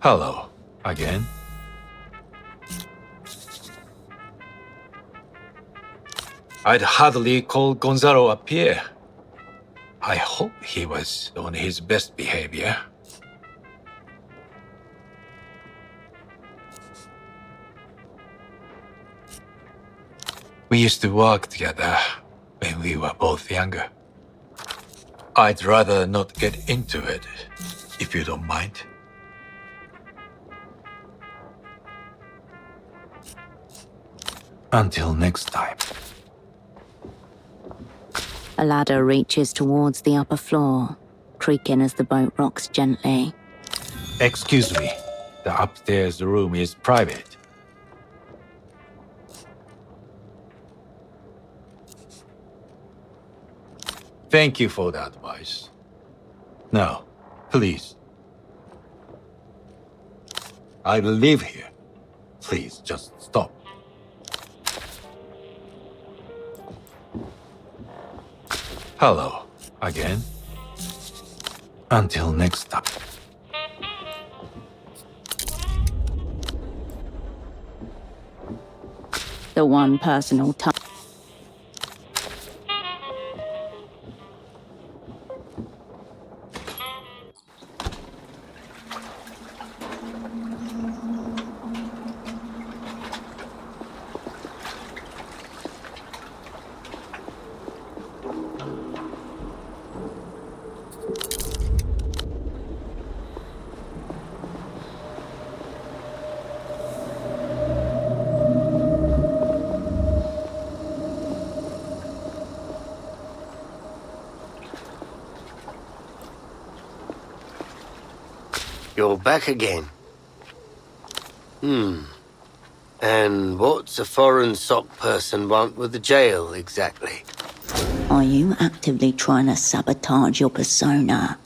Hello, again. I'd hardly call Gonzalo up here. I hope he was on his best behavior. We used to work together when we were both younger. I'd rather not get into it, if you don't mind. Until next time. A ladder reaches towards the upper floor, creaking as the boat rocks gently. Excuse me, the upstairs room is private. Thank you for the advice. Now, please. I live here. Please, just stop. Hello, again. Until next time. The one personal touch. You're back again. And what's a foreign sock person want with the jail, exactly? Are you actively trying to sabotage your persona?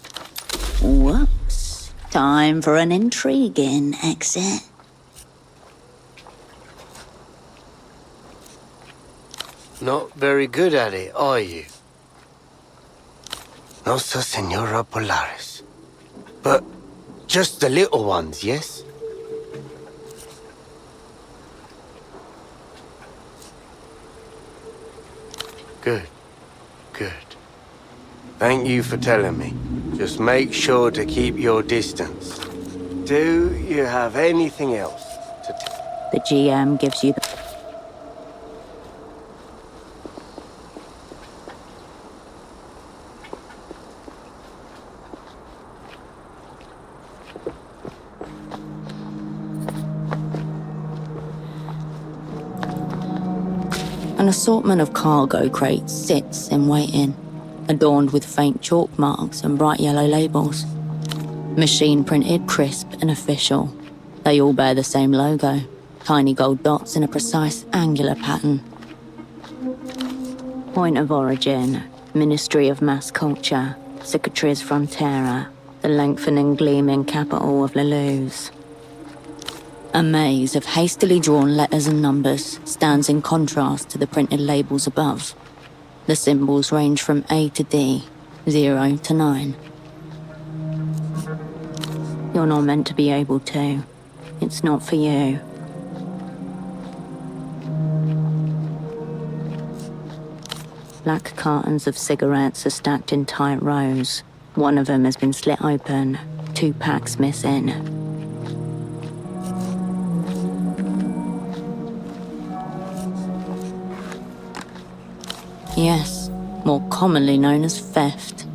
Whoops. Time for an intriguing exit. Not very good at it, are you? Nossa Senora Polaris. But just the little ones, yes? Good. Good. Thank you for telling me. Just make sure to keep your distance. Do you have anything else to tell? The GM gives you the... An assortment of cargo crates sits in waiting, adorned with faint chalk marks and bright yellow labels. Machine printed, crisp and official. They all bear the same logo, tiny gold dots in a precise angular pattern. Point of origin, Ministry of Mass Culture, Cicatriz Frontera, the lengthening gleaming capital of Leluz. A maze of hastily drawn letters and numbers stands in contrast to the printed labels above. The symbols range from A to D, 0 to 9. You're not meant to be able to. It's not for you. Black cartons of cigarettes are stacked in tight rows. One of them has been slit open, 2 packs missing. Yes, more commonly known as theft.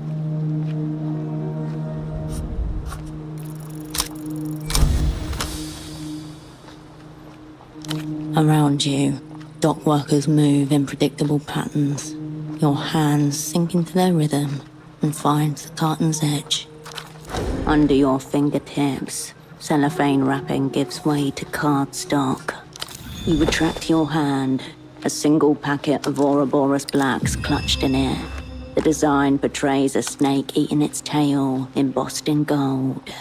Around you, dock workers move in predictable patterns. Your hands sink into their rhythm and find the carton's edge. Under your fingertips, cellophane wrapping gives way to cardstock. You retract your hand, a single packet of Ouroboros Blacks clutched in air. The design portrays a snake eating its tail, embossed in gold.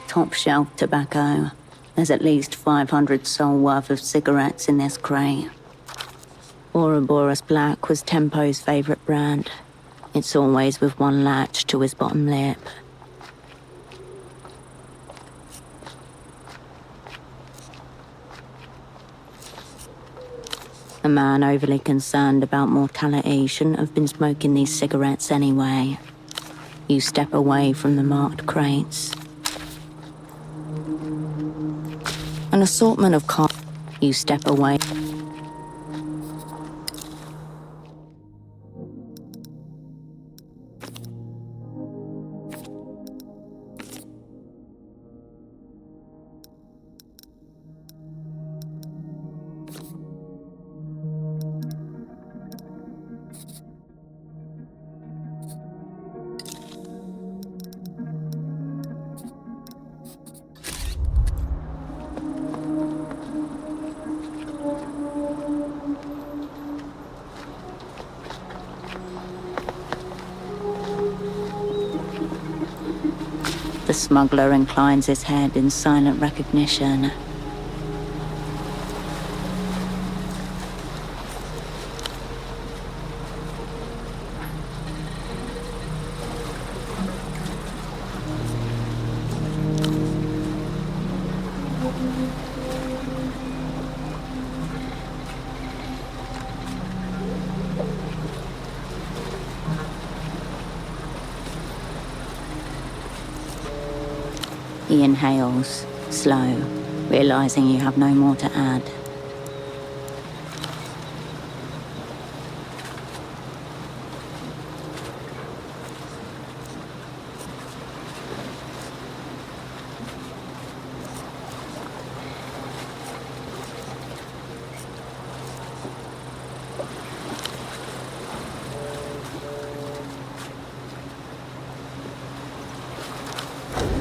Top shelf tobacco. There's at least 500 sol worth of cigarettes in this crate. Ouroboros Black was Tempo's favourite brand. It's always with one latch to his bottom lip. A man overly concerned about mortality shouldn't have been smoking these cigarettes anyway. You step away from the marked crates. An assortment of You step away. The smuggler inclines his head in silent recognition. He inhales, slow, realizing you have no more to add.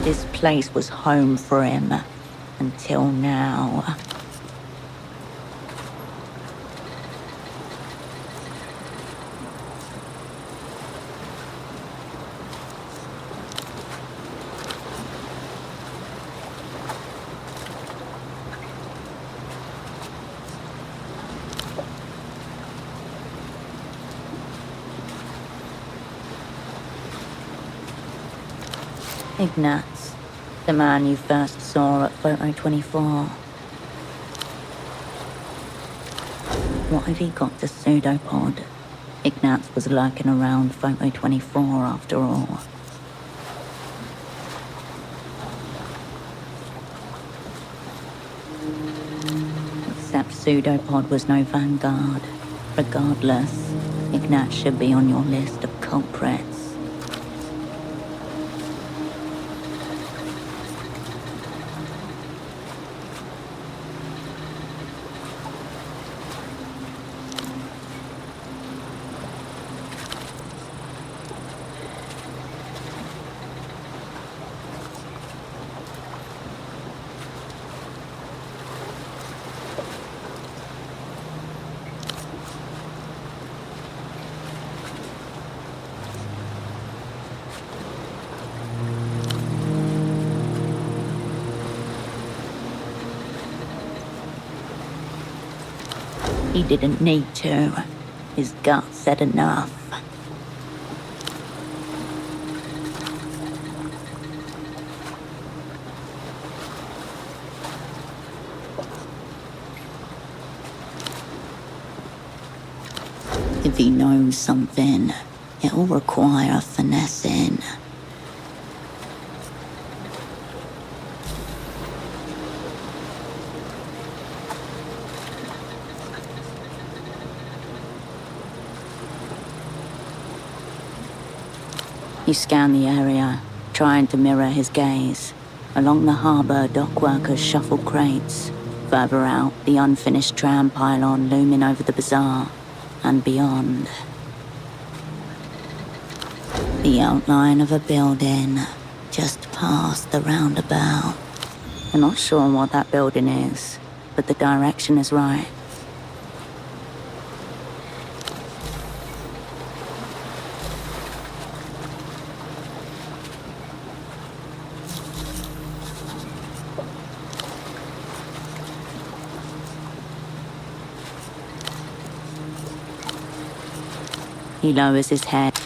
This place was home for him, until now. Ignatz, the man you first saw at Photo 24. What have he got to pseudopod? Ignatz was lurking around Photo 24 after all. Except pseudopod was no vanguard. Regardless, Ignatz should be on your list of culprits. He didn't need to. His gut said enough. If he knows something, it'll require finessing. You scan the area, trying to mirror his gaze. Along the harbour, dock workers shuffle crates. Further out, the unfinished tram pylon looming over the bazaar. And beyond. The outline of a building, just past the roundabout. I'm not sure what that building is, but the direction is right. He lowers his head.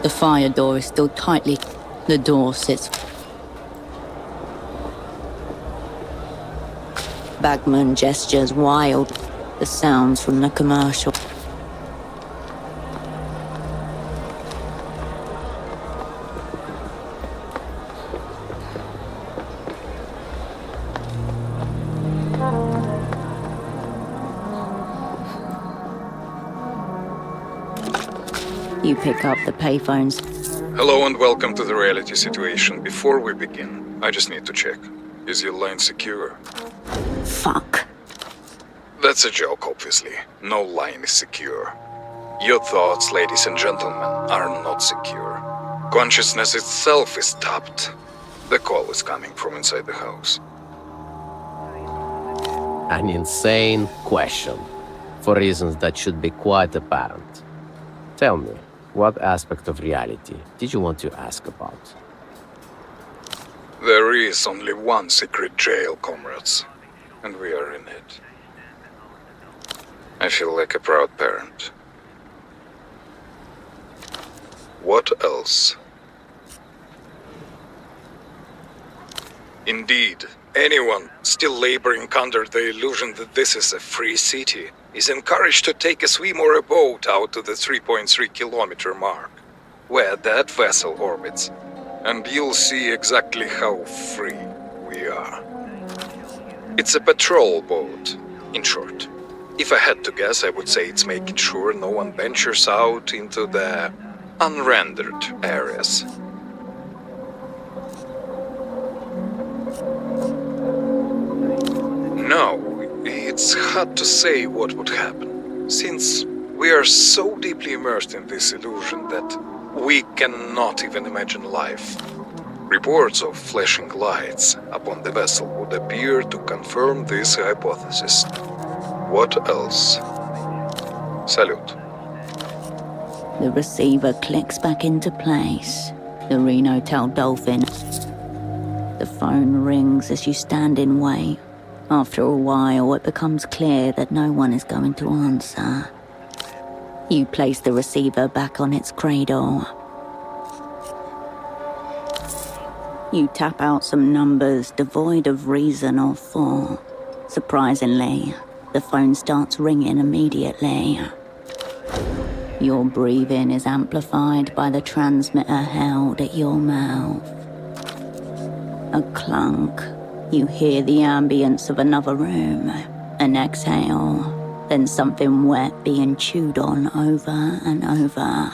The fire door is still tightly. The door sits. Bagman gestures wild. The sounds from the commercial. You pick up the payphones. Hello and welcome to the reality situation. Before we begin, I just need to check. Is your line secure? Fuck. That's a joke, obviously. No line is secure. Your thoughts, ladies and gentlemen, are not secure. Consciousness itself is tapped. The call is coming from inside the house. An insane question, for reasons that should be quite apparent. Tell me, what aspect of reality did you want to ask about? There is only one secret jail, comrades, and we are in it. I feel like a proud parent. What else? Indeed, anyone still laboring under the illusion that this is a free city is encouraged to take a swim or a boat out to the 3.3-kilometer mark, where that vessel orbits, and you'll see exactly how free we are. It's a patrol boat, in short. If I had to guess, I would say it's making sure no one ventures out into the unrendered areas. No, it's hard to say what would happen, since we are so deeply immersed in this illusion that we cannot even imagine life. Reports of flashing lights upon the vessel would appear to confirm this hypothesis. What else? Salute. The receiver clicks back into place. The Reno Hotel Dolphin. The phone rings as you stand in wait. After a while, it becomes clear that no one is going to answer. You place the receiver back on its cradle. You tap out some numbers devoid of reason or thought. Surprisingly, the phone starts ringing immediately. Your breathing is amplified by the transmitter held at your mouth. A clunk. You hear the ambience of another room. An exhale. Then something wet being chewed on over and over.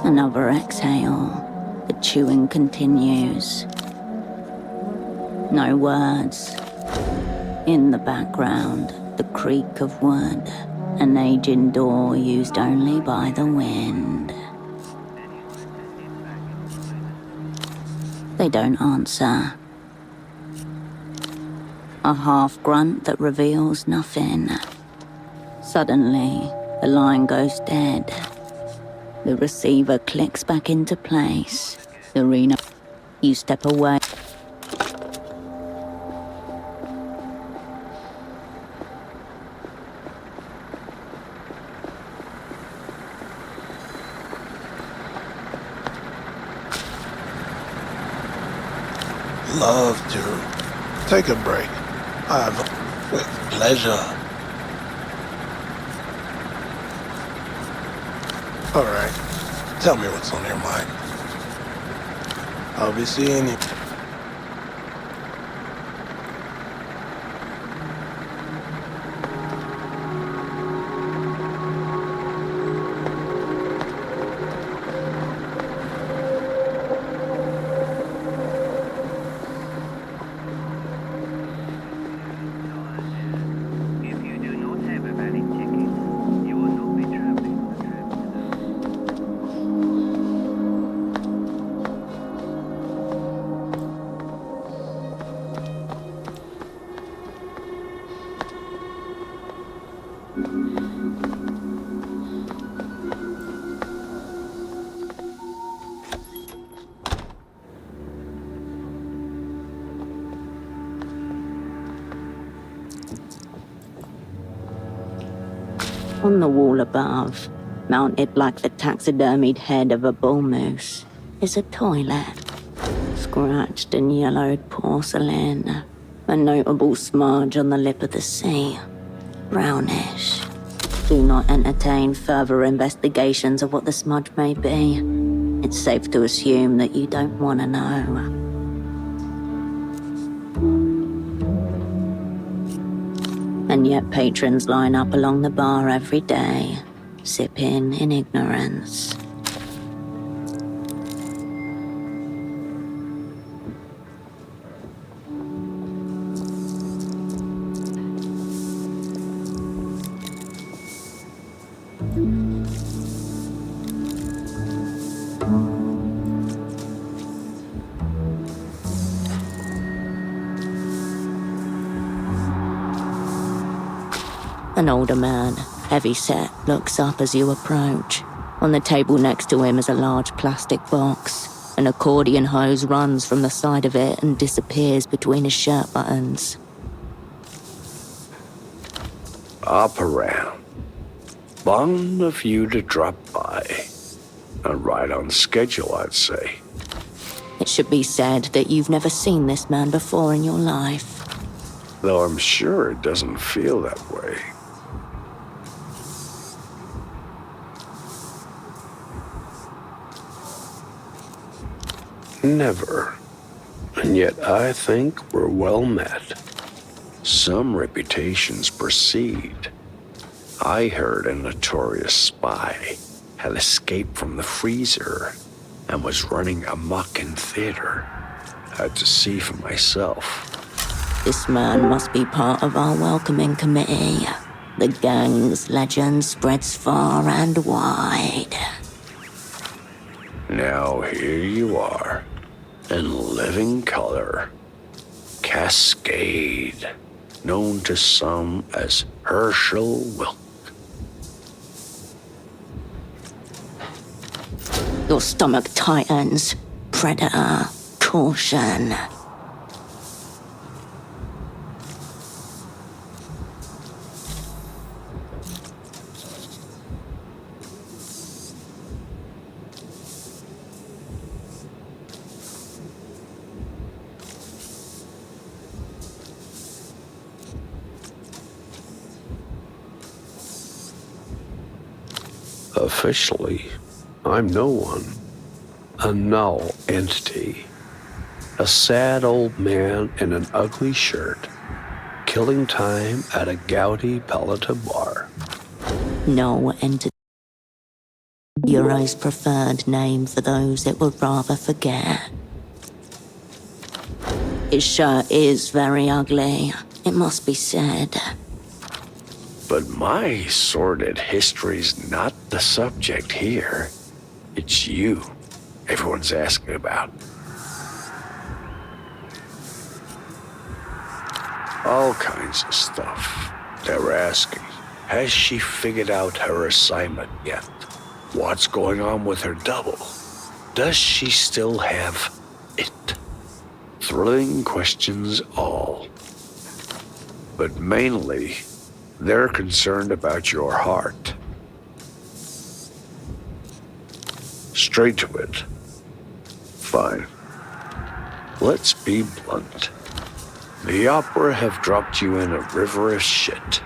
Another exhale. The chewing continues. No words. In the background, the creak of wood. An aging door used only by the wind. They don't answer. A half grunt that reveals nothing. Suddenly, the line goes dead. The receiver clicks back into place. The arena. You step away. Love to take a break. With pleasure. All right. Tell me what's on your mind. I'll be seeing you. On the wall above, mounted like the taxidermied head of a bull moose, is a toilet. Scratched and yellowed porcelain. A notable smudge on the lip of the sea. Brownish. Do not entertain further investigations of what the smudge may be. It's safe to assume that you don't want to know. And yet patrons line up along the bar every day, sipping in ignorance. An older man, heavy-set, looks up as you approach. On the table next to him is a large plastic box. An accordion hose runs from the side of it and disappears between his shirt buttons. Up around. Fun of you to drop by. And right on schedule, I'd say. It should be said that you've never seen this man before in your life. Though I'm sure it doesn't feel that way. Never. And yet I think we're well met. Some reputations precede. I heard a notorious spy had escaped from the freezer and was running amok in theater. Had to see for myself. This man must be part of our welcoming committee. The gang's legend spreads far and wide. Now here you are, in living color. Cascade, known to some as Herschel Wilk. Your stomach tightens. Predator, caution. Officially, I'm no one. A null entity. A sad old man in an ugly shirt, killing time at a gaudy paleta bar. No entity. Euro's preferred name for those it would rather forget. His shirt is very ugly, it must be said. But my sordid history's not the subject here. It's you everyone's asking about. All kinds of stuff. They're asking, has she figured out her assignment yet? What's going on with her double? Does she still have it? Thrilling questions all. But mainly, they're concerned about your heart. Straight to it. Fine. Let's be blunt. The Opera have dropped you in a river of shit.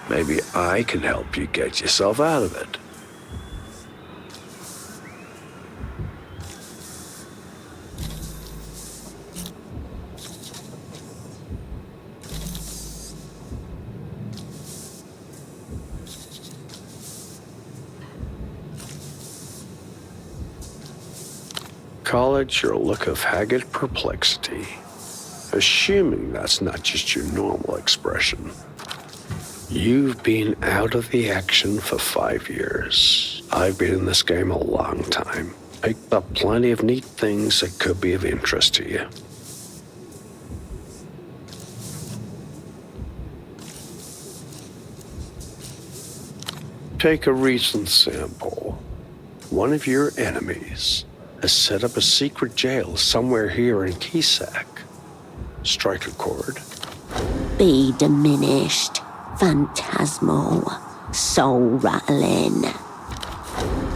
Maybe I can help you get yourself out of it. Call it your look of haggard perplexity. Assuming that's not just your normal expression. You've been out of the action for 5 years. I've been in this game a long time. Picked up plenty of neat things that could be of interest to you. Take a recent sample. One of your enemies has set up a secret jail somewhere here in Kisak. Strike a chord. Be diminished, phantasmal, soul-rattling,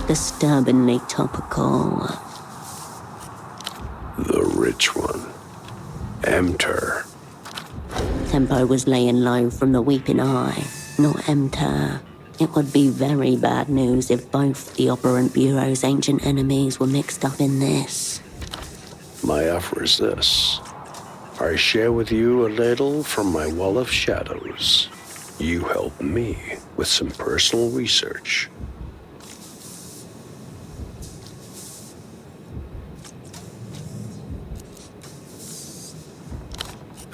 disturbingly topical. The rich one. Enter. Tempo was laying low from the weeping eye, not Emter. It would be very bad news if both the Operant Bureau's ancient enemies were mixed up in this. My offer is this. I share with you a little from my well of shadows. You help me with some personal research.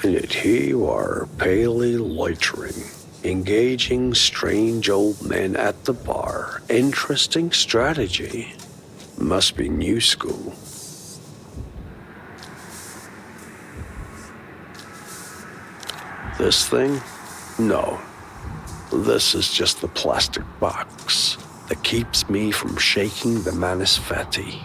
And yet here you are, palely loitering, engaging strange old men at the bar. Interesting strategy. Must be new school. This thing? No. This is just the plastic box that keeps me from shaking the Manifetti.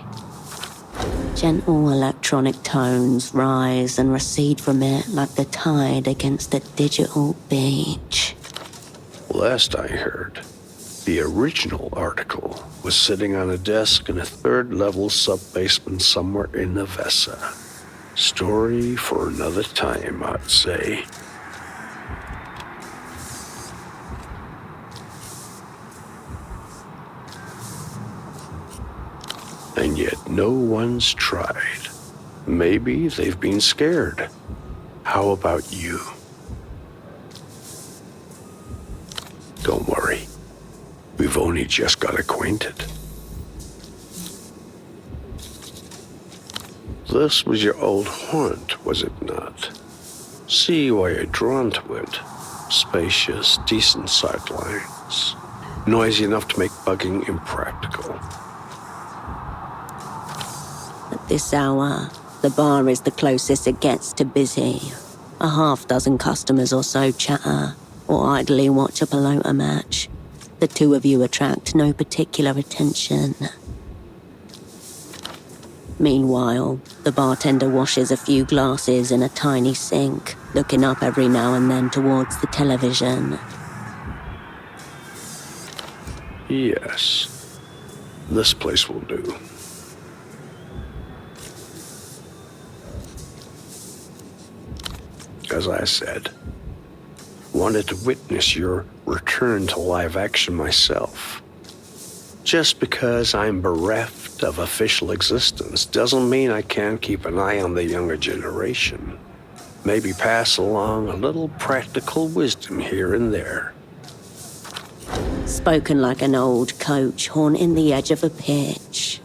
Gentle electronic tones rise and recede from it like the tide against a digital beach. Last I heard, the original article was sitting on a desk in a third-level sub-basement somewhere in Nevessa. Story for another time, I'd say. And yet no one's tried. Maybe they've been scared. How about you? Don't worry. We've only just got acquainted. This was your old haunt, was it not? See why you're drawn to it. Spacious, decent sightlines. Noisy enough to make bugging impractical. At this hour, the bar is the closest it gets to busy. A half dozen customers or so chatter, or idly watch a pelota match. The two of you attract no particular attention. Meanwhile, the bartender washes a few glasses in a tiny sink, looking up every now and then towards the television. Yes. This place will do. As I said, wanted to witness your return to live action myself. Just because I'm bereft of official existence doesn't mean I can't keep an eye on the younger generation. Maybe pass along a little practical wisdom here and there. Spoken like an old coach haunting the edge of a pitch.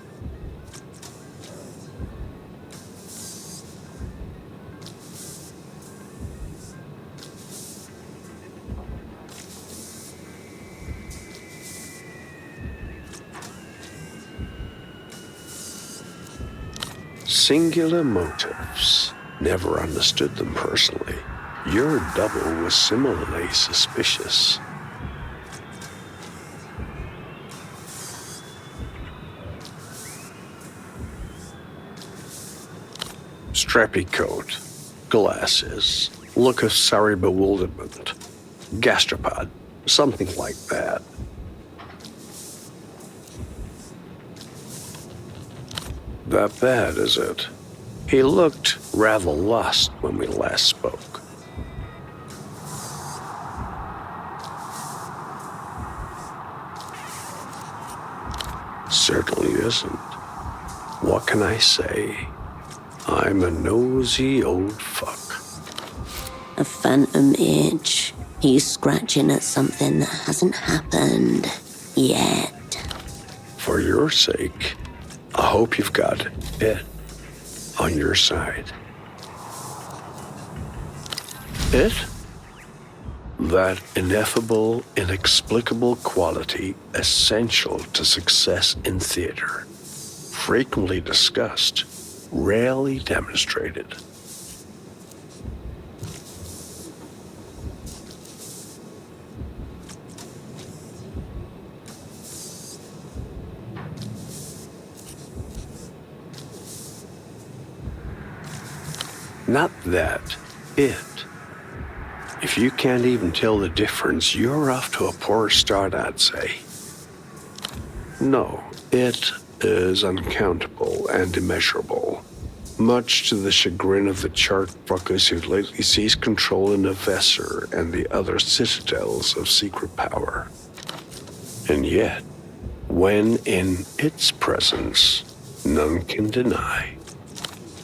Singular motives. Never understood them personally. Your double was similarly suspicious. Strappy coat, glasses, look of sorry bewilderment, gastropod, something like that. That bad, is it? He looked rather lost when we last spoke. Certainly isn't. What can I say? I'm a nosy old fuck. A phantom itch. He's scratching at something that hasn't happened yet. For your sake, I hope you've got it on your side. It? That ineffable, inexplicable quality essential to success in theater. Frequently discussed, rarely demonstrated. Not that, it. If you can't even tell the difference, you're off to a poor start, I'd say. No, it is uncountable and immeasurable, much to the chagrin of the chart fuckers who lately seized control in Nevesser and the other citadels of secret power. And yet, when in its presence, none can deny.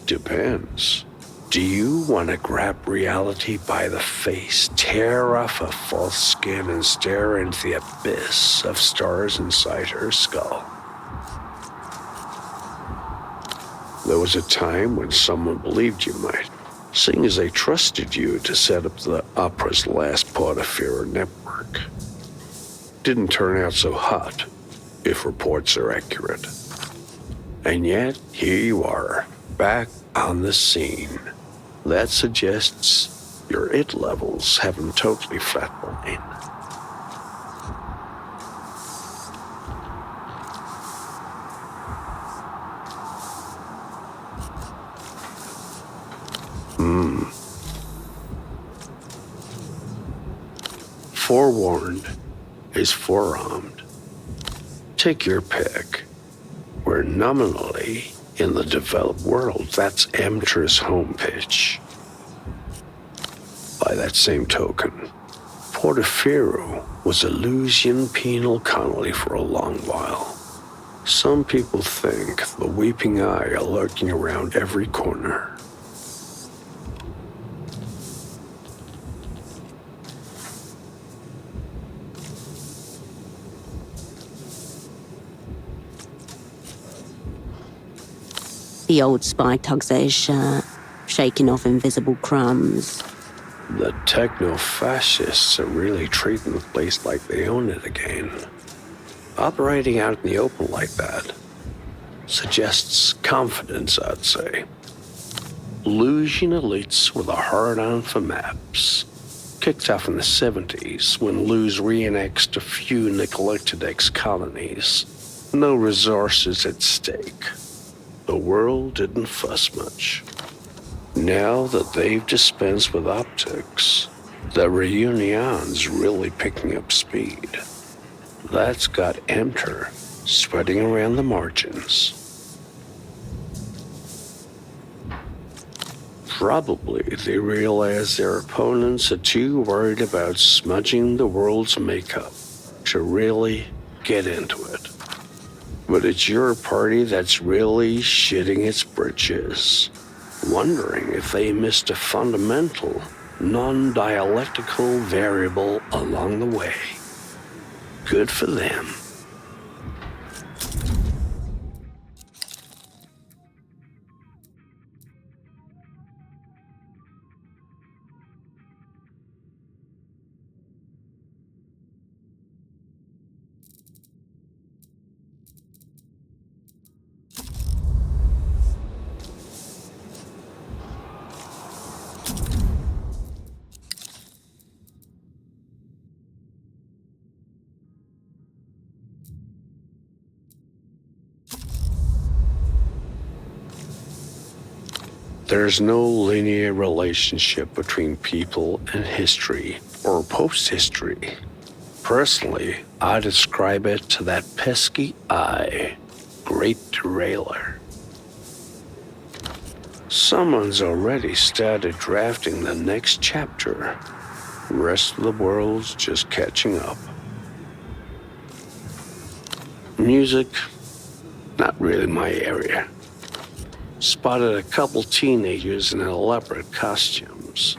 Depends. Do you want to grab reality by the face, tear off a false skin, and stare into the abyss of stars inside her skull? There was a time when someone believed you might, seeing as they trusted you to set up the opera's last Portaferro network. Didn't turn out so hot, if reports are accurate. And yet, here you are, back on the scene. That suggests your it levels haven't totally flatlined. Forewarned is forearmed. Take your pick. We're nominally in the developed world. That's Emter's home pitch. By that same token, Portaferro was a Lusian penal colony for a long while. Some people think the weeping eye are lurking around every corner. The old spy tugs at his shirt, shaking off invisible crumbs. The techno-fascists are really treating the place like they own it again. Operating out in the open like that suggests confidence, I'd say. Lusian elites with a hard-on for maps. Kicked off in the 70s when Luz re-annexed a few neglected ex-colonies. No resources at stake. The world didn't fuss much. Now that they've dispensed with optics, the reunion's really picking up speed. That's got Emter spreading around the margins. Probably they realize their opponents are too worried about smudging the world's makeup to really get into it. But it's your party that's really shitting its britches, wondering if they missed a fundamental, non-dialectical variable along the way. Good for them. There's no linear relationship between people and history, or post-history. Personally, I describe it to that pesky eye, great derailer. Someone's already started drafting the next chapter. The rest of the world's just catching up. Music, not really my area. Spotted a couple teenagers in elaborate costumes.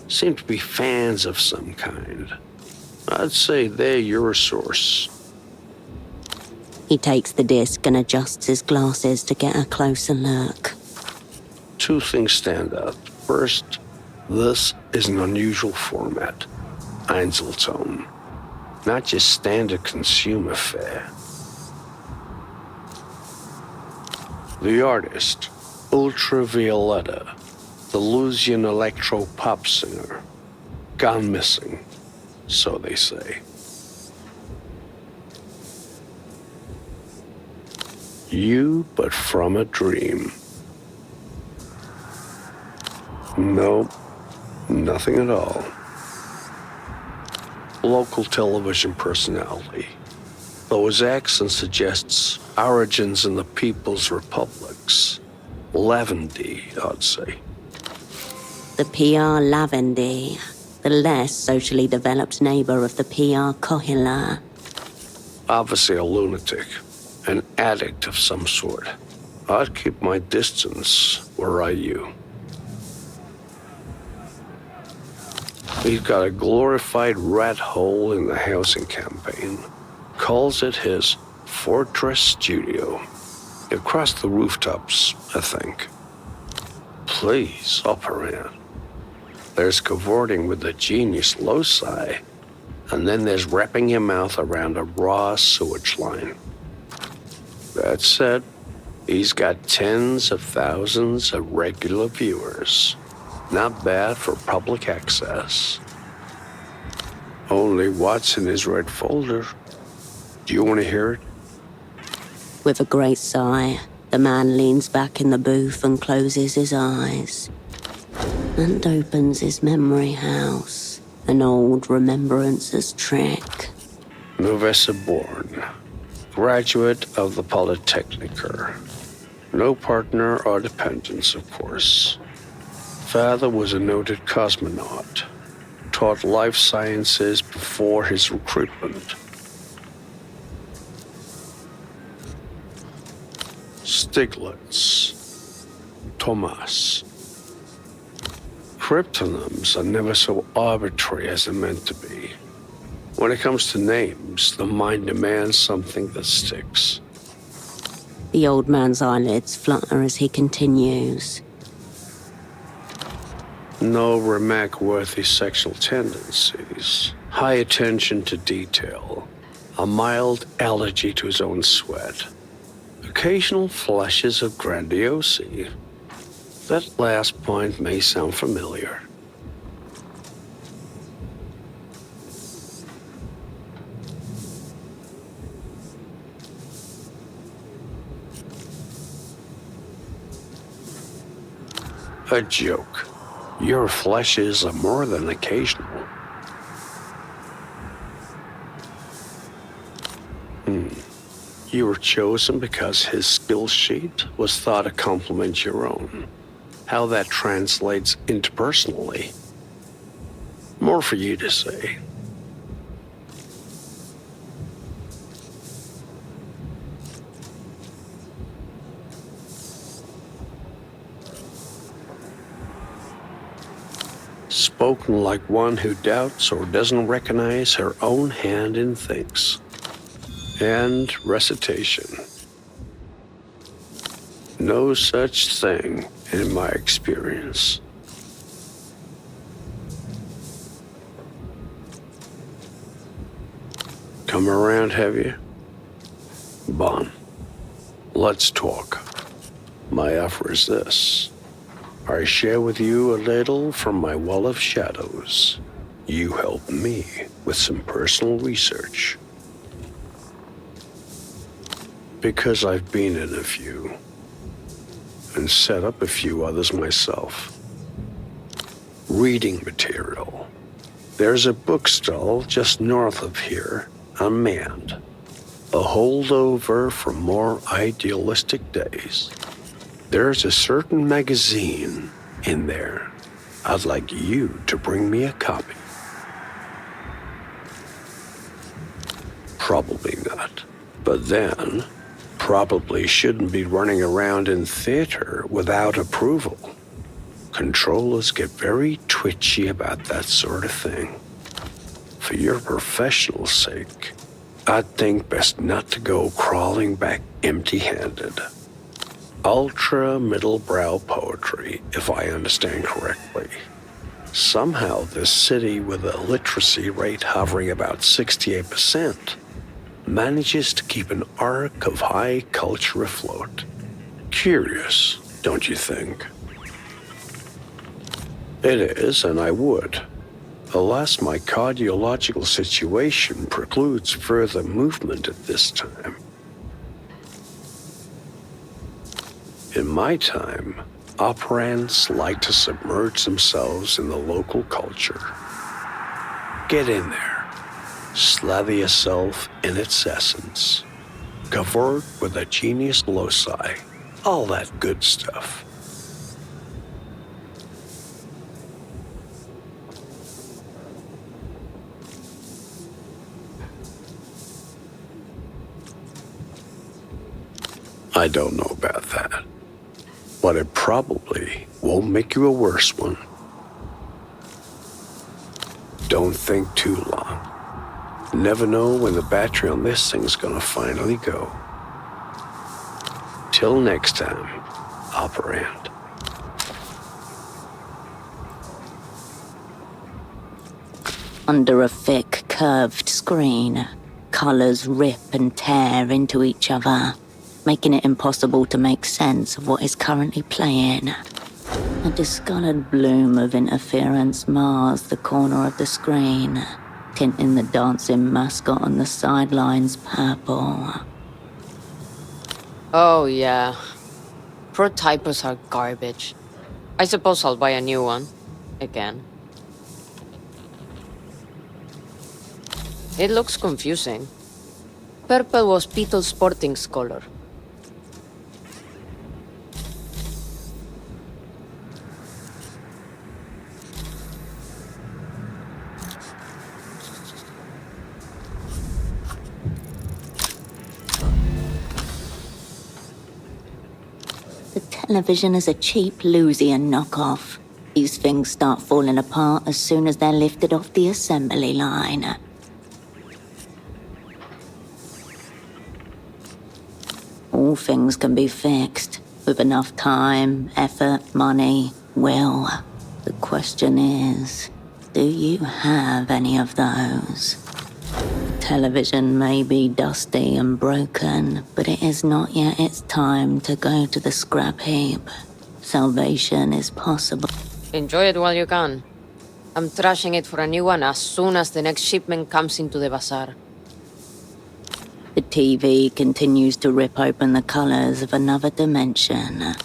Seem to be fans of some kind. I'd say they're your source. He takes the disc and adjusts his glasses to get a closer look. Two things stand out. First, this is an unusual format. Einzelton. Not just standard consumer fare. The artist, Ultravioletta, the Lusian electro-pop singer. Gone missing, so they say. You, but from a dream. No, nothing at all. Local television personality, though his accent suggests origins in the People's Republics. Lavendy, I'd say. The PR Lavendy, the less socially developed neighbor of the PR Kohila. Obviously a lunatic, an addict of some sort. I'd keep my distance, were I you. He's got a glorified rat hole in the housing campaign. Calls it his Fortress Studio. Across the rooftops, I think. Please, up around. There's cavorting with the genius loci, and then there's wrapping your mouth around a raw sewage line. That said, he's got tens of thousands of regular viewers. Not bad for public access. Only what's in his red folder? Do you want to hear it? With a great sigh, the man leans back in the booth and closes his eyes. And opens his memory house, an old remembrances trick. Novessa born, graduate of the Polytechniker. No partner or dependents, of course. Father was a noted cosmonaut. Taught life sciences before his recruitment. Stiglitz. Thomas. Cryptonyms are never so arbitrary as they're meant to be. When it comes to names, the mind demands something that sticks. The old man's eyelids flutter as he continues. No remark-worthy sexual tendencies. High attention to detail. A mild allergy to his own sweat. Occasional flashes of grandiosity. That last point may sound familiar. A joke. Your flashes are more than occasional. You were chosen because his skill sheet was thought to complement your own. How that translates interpersonally. More for you to say. Spoken like one who doubts or doesn't recognize her own hand in things. And recitation. No such thing in my experience. Come around, have you? Bon, let's talk. My offer is this. I share with you a little from my well of shadows. You help me with some personal research. Because I've been in a few. and set up a few others myself. Reading material. There's a bookstall just north of here, unmanned. A holdover from more idealistic days. There's a certain magazine in there. I'd like you to bring me a copy. Probably not. But then, probably shouldn't be running around in theater without approval. Controllers get very twitchy about that sort of thing. For your professional sake, I'd think best not to go crawling back empty-handed. Ultra middle-brow poetry, if I understand correctly. Somehow this city with a literacy rate hovering about 68% manages to keep an arc of high culture afloat. Curious, don't you think? It is, and I would. Alas, my cardiological situation precludes further movement at this time. In my time, operants like to submerge themselves in the local culture. Get in there. Slather yourself in its essence. Cover it with a genius loci. All that good stuff. I don't know about that. But it probably won't make you a worse one. Don't think too long. Never know when the battery on this thing's gonna finally go. Till next time, operand. Under a thick, curved screen, colors rip and tear into each other, making it impossible to make sense of what is currently playing. A discolored bloom of interference mars the corner of the screen, tinting the dancing mascot on the sidelines purple. Oh, yeah. Pro typos are garbage. I suppose I'll buy a new one. Again. It looks confusing. Purple was Beetle Sporting's color. The television is a cheap Lusian knockoff. These things start falling apart as soon as they're lifted off the assembly line. All things can be fixed, with enough time, effort, money, will. The question is, do you have any of those? Television may be dusty and broken, but it is not yet its time to go to the scrap heap. Salvation is possible. Enjoy it while you can. I'm trashing it for a new one as soon as the next shipment comes into the bazaar. The TV continues to rip open the colors of another dimension.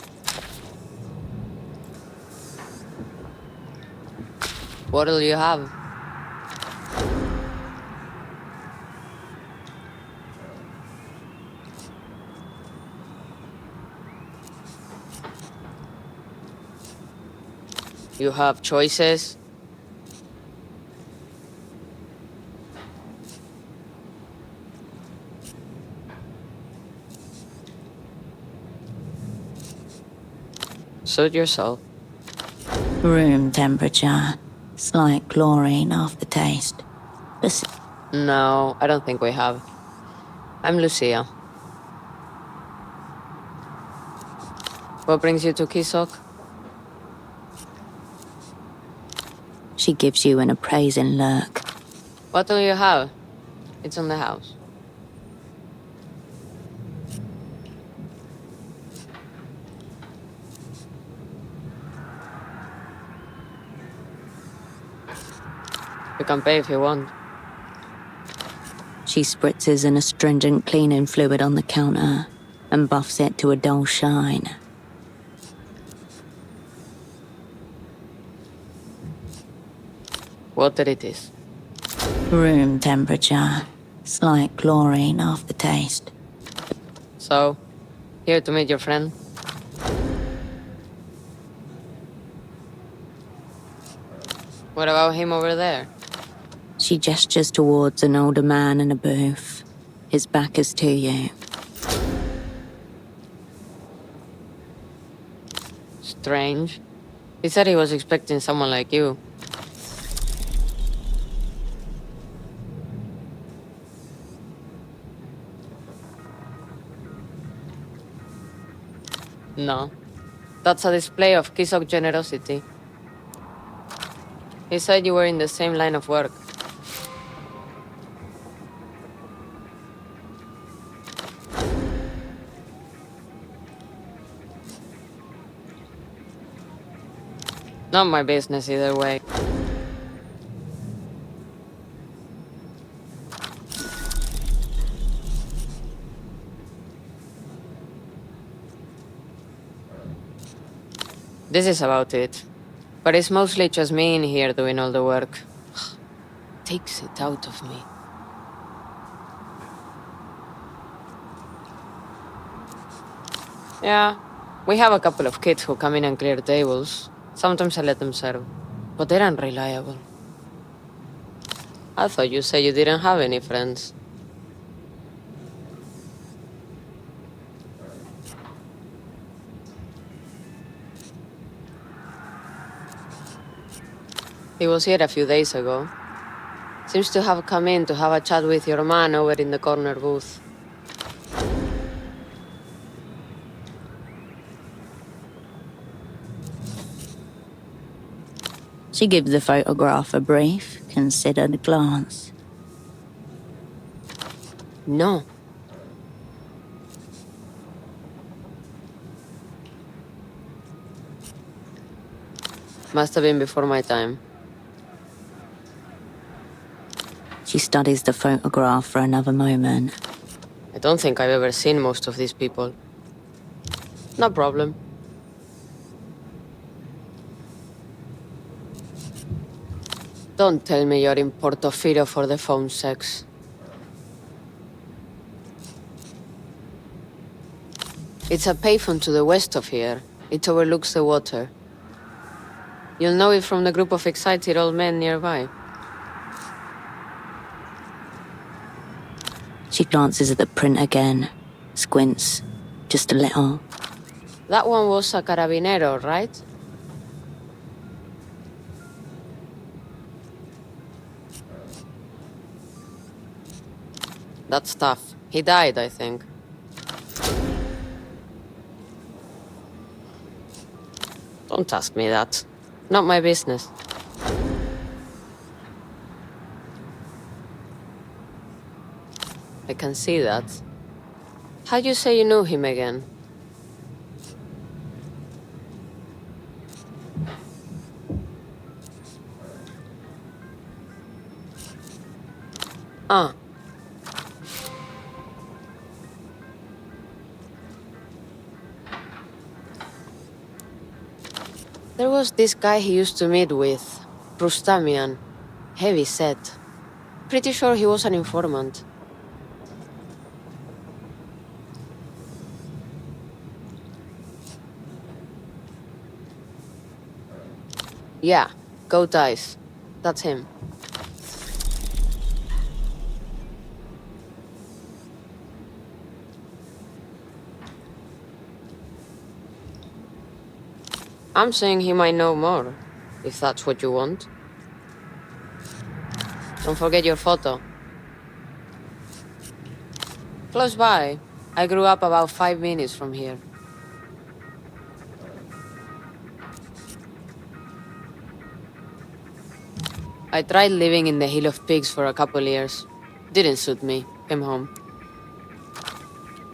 What'll you have? You have choices? Suit yourself. Room temperature. Slight chlorine aftertaste. No, I don't think we have. I'm Lucia. What brings you to Kisok? She gives you an appraising look. What do you have? It's on the house. You can pay if you want. She spritzes an astringent cleaning fluid on the counter and buffs it to a dull shine. Water it is. Room temperature. Slight chlorine aftertaste. So, here to meet your friend? What about him over there? She gestures towards an older man in a booth. His back is to you. Strange. He said he was expecting someone like you. No. That's a display of Kisok generosity. He said you were in the same line of work. Not my business either way. This is about it. But it's mostly just me in here doing all the work. Takes it out of me. Yeah, we have a couple of kids who come in and clear tables. Sometimes I let them serve. But they're unreliable. I thought you said you didn't have any friends. He was here a few days ago. Seems to have come in to have a chat with your man over in the corner booth. She gives the photograph a brief, considered glance. No. Must have been before my time. She studies the photograph for another moment. I don't think I've ever seen most of these people. No problem. Don't tell me you're in Portofino for the phone sex. It's a payphone to the west of here. It overlooks the water. You'll know it from the group of excited old men nearby. She glances at the print again, squints, just a little. That one was a carabinero, right? That's tough. He died, I think. Don't ask me that. Not my business. I can see that. How'd you say you knew him again? Ah. There was this guy he used to meet with, Rustamian. Heavy set. Pretty sure he was an informant. Yeah, goat eyes. That's him. I'm saying he might know more, if that's what you want. Don't forget your photo. Close by. I grew up about 5 minutes from here. I tried living in the Hill of Pigs for a couple years. Didn't suit me. Came home.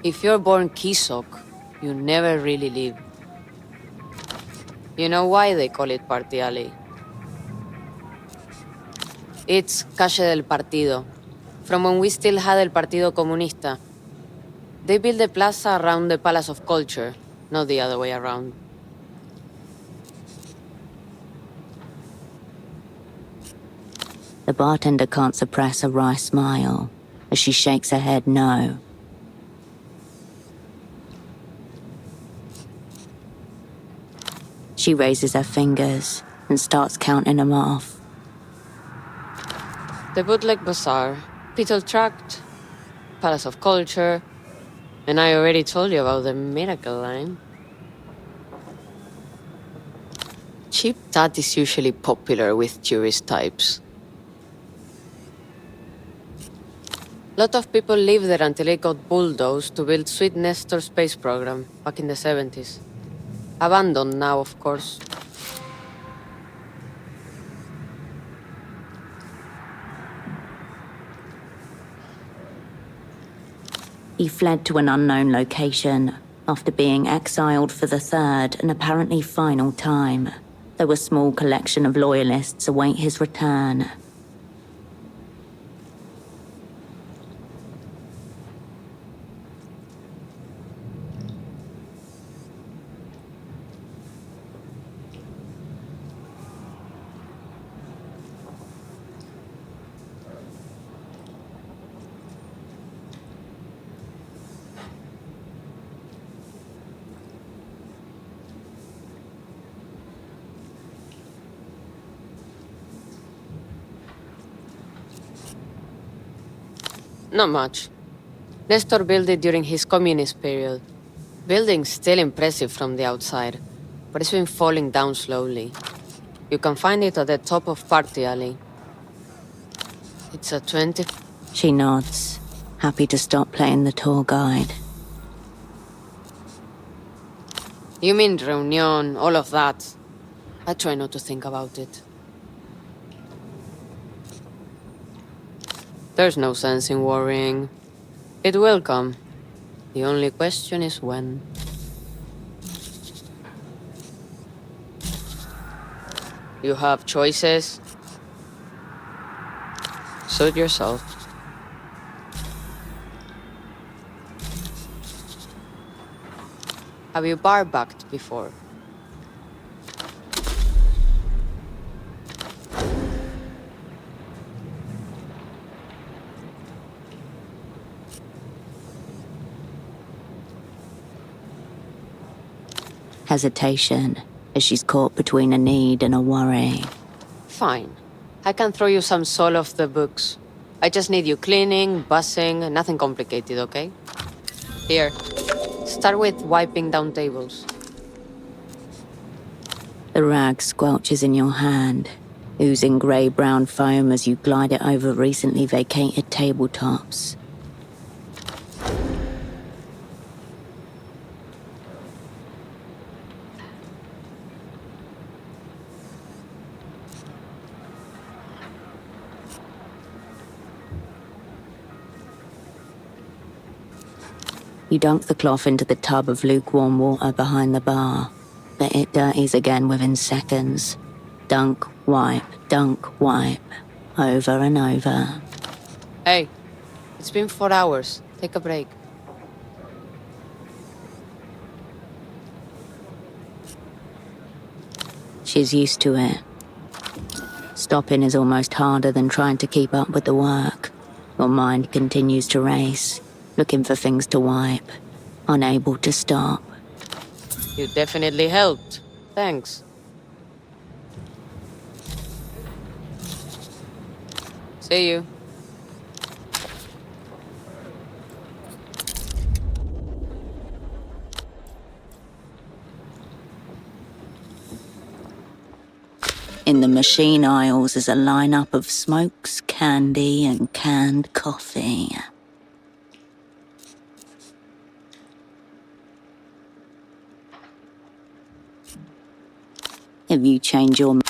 If you're born Kisok, you never really leave. You know why they call it Party Alley? It's Calle del Partido, from when we still had El Partido Comunista. They built the plaza around the Palace of Culture, not the other way around. The bartender can't suppress a wry smile as she shakes her head no. She raises her fingers and starts counting them off. The Bootleg Bazaar, Beetle Tract, Palace of Culture, and I already told you about the Miracle Line. Cheap tat is usually popular with tourist types. Lot of people lived there until it got bulldozed to build Sweet Nestor space program back in the 70s. Abandoned now, of course. He fled to an unknown location after being exiled for the third and apparently final time, though a small collection of loyalists await his return. Not much. Nestor built it during his communist period. Building's still impressive from the outside, but it's been falling down slowly. You can find it at the top of Party Alley. It's a 20... She nods, happy to stop playing the tour guide. You mean Reunion, all of that? I try not to think about it. There's no sense in worrying. It will come. The only question is when. You have choices. Suit yourself. Have you bar-backed before? Hesitation as she's caught between a need and a worry. Fine. I can throw you some soul off the books. I just need you cleaning, bussing, nothing complicated, okay? Here. Start with wiping down tables. The rag squelches in your hand, oozing grey-brown foam as you glide it over recently vacated tabletops. You dunk the cloth into the tub of lukewarm water behind the bar, but it dirties again within seconds. Dunk, wipe, over and over. Hey, it's been 4 hours. Take a break. She's used to it. Stopping is almost harder than trying to keep up with the work. Your mind continues to race, looking for things to wipe, unable to stop. You definitely helped. Thanks. See you. In the machine aisles is a lineup of smokes, candy, and canned coffee. If you change your...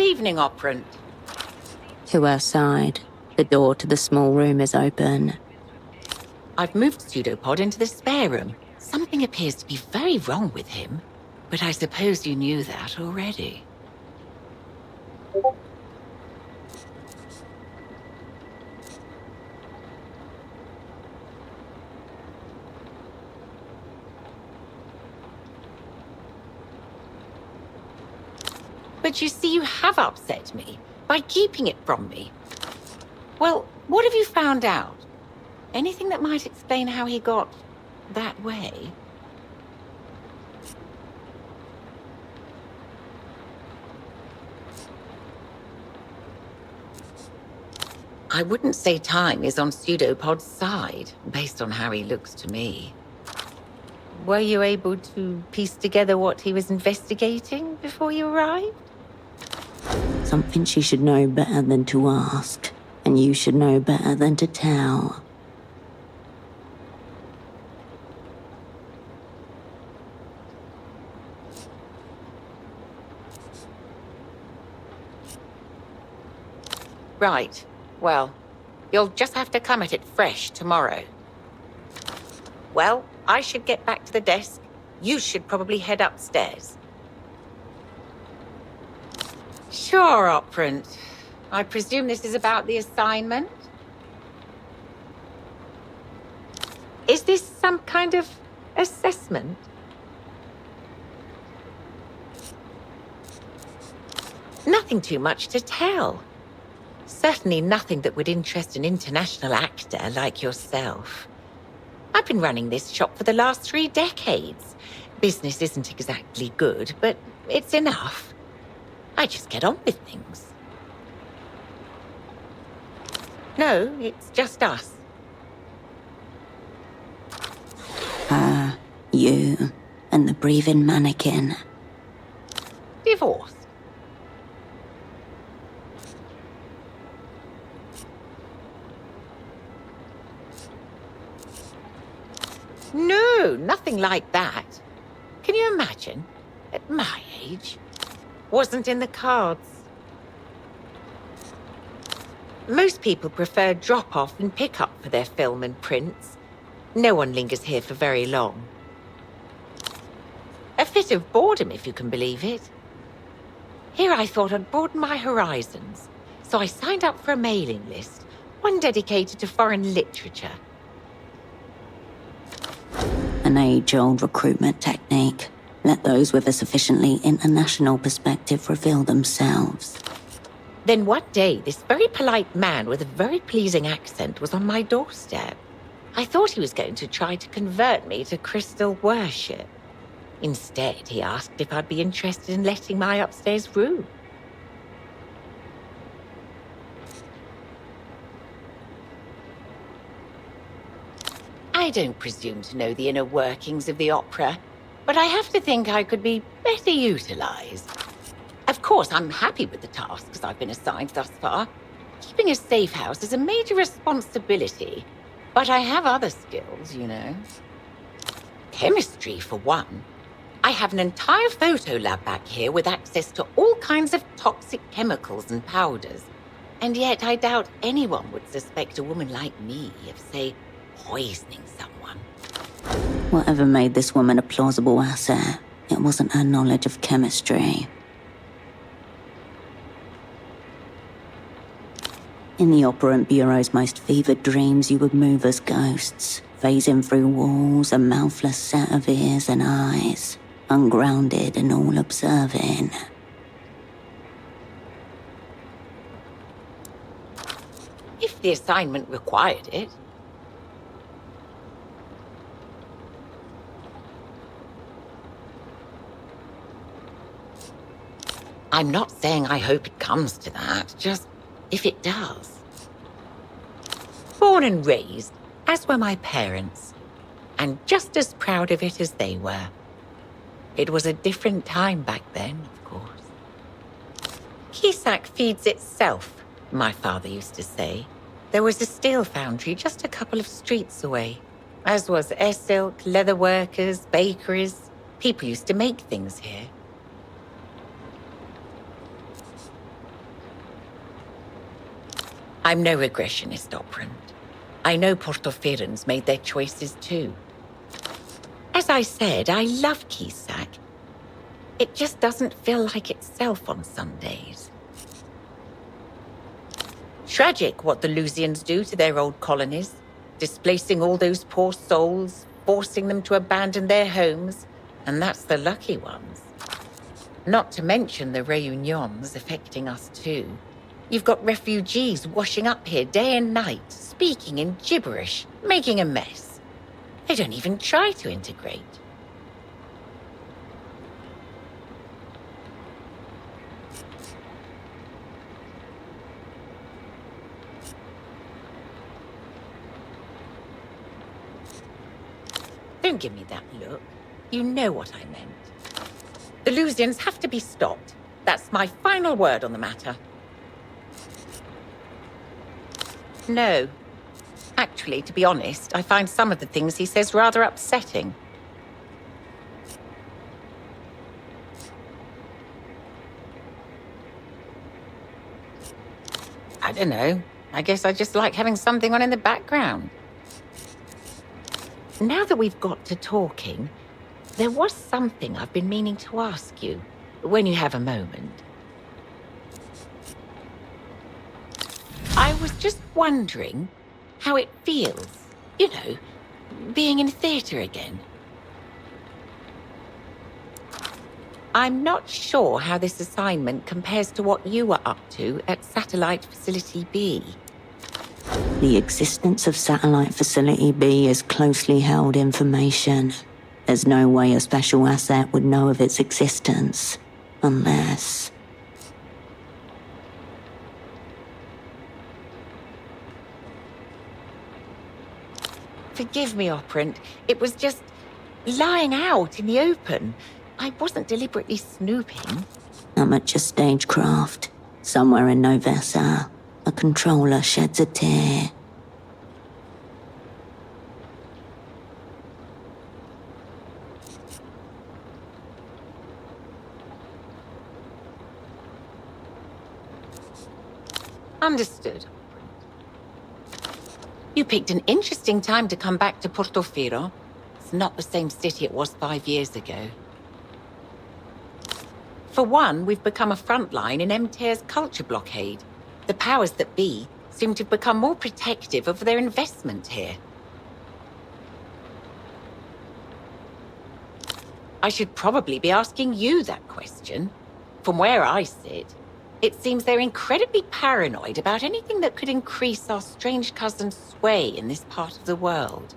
evening, Operant. To her side, the door to the small room is open. I've moved Pseudopod into the spare room. Something appears to be very wrong with him, but I suppose you knew that already. But you see, you have upset me by keeping it from me. Well, what have you found out? Anything that might explain how he got that way? I wouldn't say time is on Pseudopod's side, based on how he looks to me. Were you able to piece together what he was investigating before you arrived? Something she should know better than to ask, and you should know better than to tell. Right. Well, you'll just have to come at it fresh tomorrow. Well, I should get back to the desk. You should probably head upstairs. Sure, Operant. I presume this is about the assignment? Is this some kind of assessment? Nothing too much to tell. Certainly nothing that would interest an international actor like yourself. I've been running this shop for the last 3 decades. Business isn't exactly good, but it's enough. I just get on with things. No, it's just us. You, and the breathing mannequin. Divorced. No, nothing like that. Can you imagine? At my age. Wasn't in the cards. Most people prefer drop-off and pick-up for their film and prints. No one lingers here for very long. A fit of boredom, if you can believe it. Here I thought I'd broaden my horizons, so I signed up for a mailing list, one dedicated to foreign literature. An age-old recruitment technique. Let those with a sufficiently international perspective reveal themselves. Then one day, this very polite man with a very pleasing accent was on my doorstep. I thought he was going to try to convert me to crystal worship. Instead, he asked if I'd be interested in letting my upstairs room. I don't presume to know the inner workings of the opera, but I have to think I could be better utilized. Of course, I'm happy with the tasks I've been assigned thus far. Keeping a safe house is a major responsibility, but I have other skills, you know. Chemistry, for one. I have an entire photo lab back here with access to all kinds of toxic chemicals and powders. And yet I doubt anyone would suspect a woman like me of, say, poisoning someone. Whatever made this woman a plausible asset, it wasn't her knowledge of chemistry. In the Operant Bureau's most fevered dreams, you would move as ghosts, phasing through walls, a mouthless set of ears and eyes, ungrounded and all-observing. If the assignment required it. I'm not saying I hope it comes to that, just if it does. Born and raised, as were my parents, and just as proud of it as they were. It was a different time back then, of course. Kisak feeds itself, my father used to say. There was a steel foundry just a couple of streets away, as was air silk, leather workers, bakeries. People used to make things here. I'm no regressionist, operant. I know Portofirans made their choices too. As I said, I love Kisak. It just doesn't feel like itself on some days. Tragic what the Lusians do to their old colonies, displacing all those poor souls, forcing them to abandon their homes, and that's the lucky ones. Not to mention the reunions affecting us too. You've got refugees washing up here day and night, speaking in gibberish, making a mess. They don't even try to integrate. Don't give me that look. You know what I meant. The Lusians have to be stopped. That's my final word on the matter. No. Actually, to be honest, I find some of the things he says rather upsetting. I don't know. I guess I just like having something on in the background. Now that we've got to talking, there was something I've been meaning to ask you, when you have a moment. I was just wondering how it feels, you know, being in theatre again. I'm not sure how this assignment compares to what you were up to at Satellite Facility B. The existence of Satellite Facility B is closely held information. There's no way a special asset would know of its existence, unless... Forgive me, operant. It was just lying out in the open. I wasn't deliberately snooping. Amateur stagecraft. Somewhere in Novessa, a controller sheds a tear. Understood. You picked an interesting time to come back to Portofino. It's not the same city it was 5 years ago. For one, we've become a front line in MTER's culture blockade. The powers that be seem to have become more protective of their investment here. I should probably be asking you that question. From where I sit, it seems they're incredibly paranoid about anything that could increase our strange cousin's sway in this part of the world.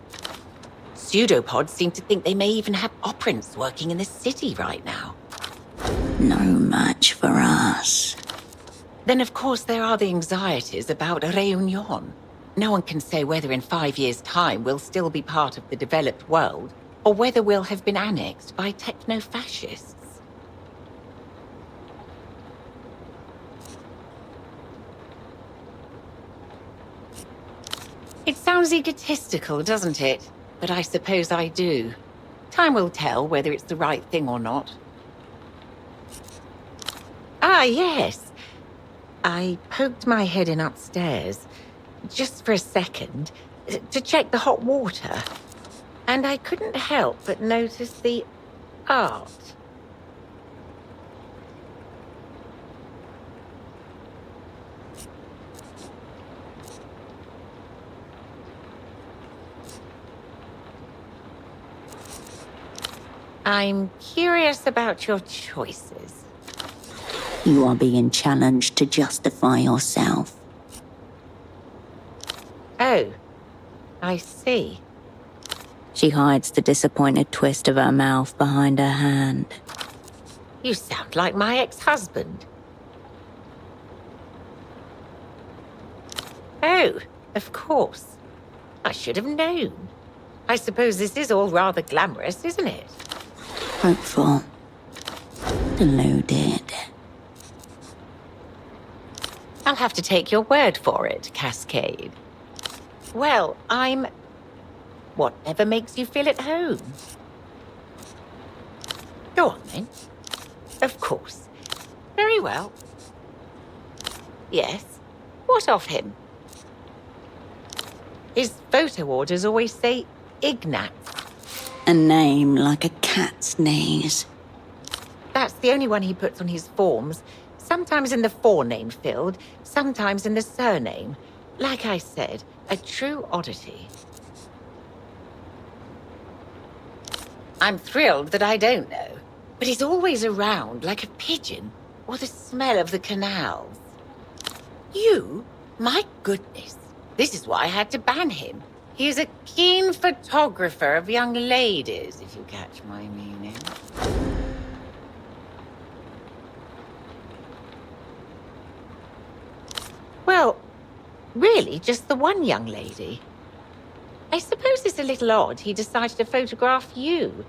Pseudopods seem to think they may even have operants working in the city right now. No match for us. Then, of course, there are the anxieties about a reunion. No one can say whether in 5 years' time we'll still be part of the developed world, or whether we'll have been annexed by techno-fascists. It sounds egotistical, doesn't it? But I suppose I do. Time will tell whether it's the right thing or not. Ah, yes. I poked my head in upstairs, just for a second, to check the hot water. And I couldn't help but notice the art. I'm curious about your choices. You are being challenged to justify yourself. Oh, I see. She hides the disappointed twist of her mouth behind her hand. You sound like my ex-husband. Oh, of course. I should have known. I suppose this is all rather glamorous, isn't it? Hopeful. Deluded. I'll have to take your word for it, Cascade. Well, I'm... whatever makes you feel at home. Go on, then. Of course. Very well. Yes. What of him? photo orders always say Ignat. A name like a cat sneeze. That's the only one he puts on his forms. Sometimes in the forename field, sometimes in the surname. Like I said, a true oddity. I'm thrilled that I don't know, but he's always around like a pigeon, or the smell of the canals. You? My goodness. This is why I had to ban him. He is a keen photographer of young ladies, if you catch my meaning. Well, really, just the one young lady. I suppose it's a little odd he decided to photograph you.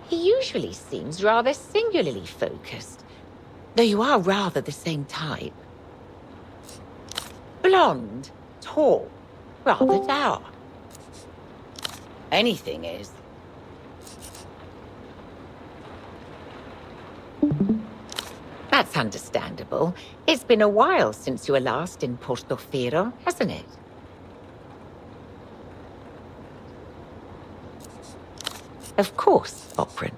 He usually seems rather singularly focused, though you are rather the same type. Blonde, tall, rather dour. Anything is. That's understandable. It's been a while since you were last in Portofino, hasn't it? Of course, Operan.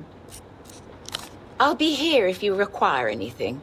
I'll be here if you require anything.